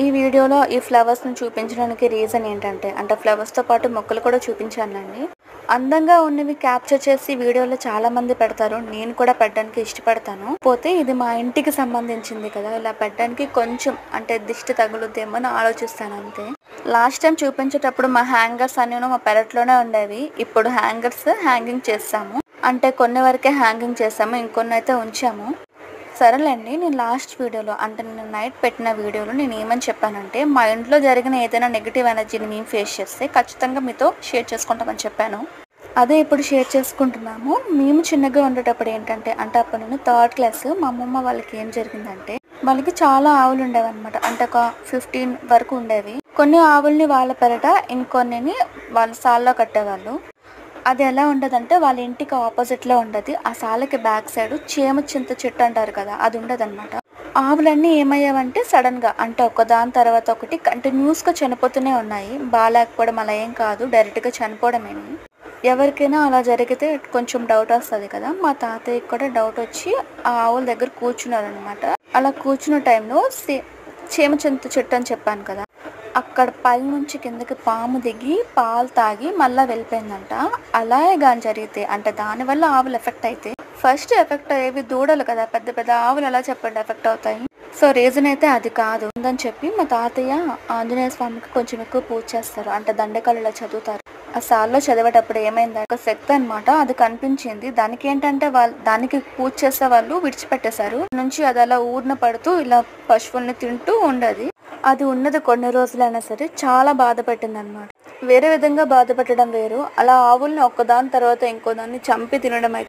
ఈ వీడియోలో ఈ ఫ్లవర్స్‌ని చూపించడానికి రీజన్ ఏంటంటే, ఫ్లవర్స్‌తో పాటు మొక్కలు కూడా చూపించానండి. అందంగా ఉన్నవి క్యాప్చర్ చేసి వీడియోలో చాలామంది పెడతారు. నేను కూడా పెట్టడానికి ఇష్టపడతాను. పోతే ఇది మా ఇంటికి సంబంధించింది కదా! ఇలా పెట్టడానికి కొంచెం దిష్టి తగులుద్దేమో అని ఆలోచిస్తాను అంతే. లాస్ట్ టైం చూపించేటప్పుడు మా హ్యాంగర్స్ అన్నీను మా పెరట్లోనే ఉండేవి. ఇప్పుడు హ్యాంగింగ్ చేసాము. కొన్ని వరకే హ్యాంగింగ్ చేసాము. ఇంకొన్నైతే ఉంచాము. సరేలేండి. నేను లాస్ట్ వీడియోలో నేను నైట్ పెట్టిన వీడియోలో నేను ఏమని చెప్పానంటే, మా ఇంట్లో జరిగిన ఏదైనా నెగిటివ్ ఎనర్జీని మేము ఫేస్ చేస్తే ఖచ్చితంగా మీతో షేర్ చేసుకుంటామని చెప్పాను. అదే ఇప్పుడు షేర్ చేసుకుంటున్నాము. మేము చిన్నగా ఉండేటప్పుడు ఏంటంటే, అప్పుడు నేను థర్డ్ క్లాస్. మా అమ్మమ్మ వాళ్ళకి ఏం జరిగిందంటే, వాళ్ళకి చాలా ఆవులు ఉండేవన్నమాట. ఒక 15 వరకు ఉండేవి. కొన్ని ఆవుల్ని వాళ్ళ పెరట, ఇంకొన్నిని వాళ్ళ సాల్లో కట్టేవాళ్ళు. అది ఎలా ఉండదంటే వాళ్ళ ఇంటికి ఆపోజిట్లో ఉండదు. ఆ సాలకి బ్యాక్ సైడ్ చింత చెట్టు అంటారు కదా, అది ఉండదన్నమాట. ఆవులన్నీ ఏమయ్యావంటే సడన్గా ఒకదాని తర్వాత ఒకటి కంటిన్యూస్గా చనిపోతూనే ఉన్నాయి. బాగాలేకపోవడం అలా ఏం కాదు, డైరెక్ట్గా చనిపోవడమేమి. ఎవరికైనా అలా జరిగితే కొంచెం డౌట్ వస్తుంది కదా. మా తాతయ్యకి కూడా డౌట్ వచ్చి ఆ ఆవుల దగ్గర కూర్చున్నారనమాట. అలా కూర్చున్న టైంలో చింత చెట్టు అని చెప్పాను కదా, అక్కడ పైనుంచి కిందకి పాము దిగి పాలు తాగి మళ్ళీ వెళ్ళిపోయిందంట. అలాగే కానీ జరిగితే దానివల్ల ఆవులు ఎఫెక్ట్ అయితే ఫస్ట్ ఎఫెక్ట్ అయ్యేవి దూడలు కదా. పెద్ద పెద్ద ఆవులు ఎలా చెప్పండి ఎఫెక్ట్ అవుతాయి. సో రీజన్ అయితే అది కాదు అని చెప్పి మా తాతయ్య ఆంజనేయ స్వామికి కొంచెం ఎక్కువ పూజ చేస్తారు. దండకాలు ఇలా చదువుతారు. ఆ సార్లో చదివేటప్పుడు ఏమైందంటే ఒక శక్తి అనమాట, అది కనిపించింది. దానికి ఏంటంటే దానికి పూజ చేసే వాళ్ళు విడిచిపెట్టేశారు నుంచి. అది అలా ఊరిన పడుతూ ఇలా పశువుల్ని తింటూ ఉండదు. అది ఉన్నది కొన్ని రోజులైనా సరే చాలా బాధపట్టింది అనమాట. వేరే విధంగా బాధపెట్టడం వేరు, అలా ఆవుల్ని ఒక్కదాని తర్వాత ఇంకో దాన్ని చంపి తినడం అయితే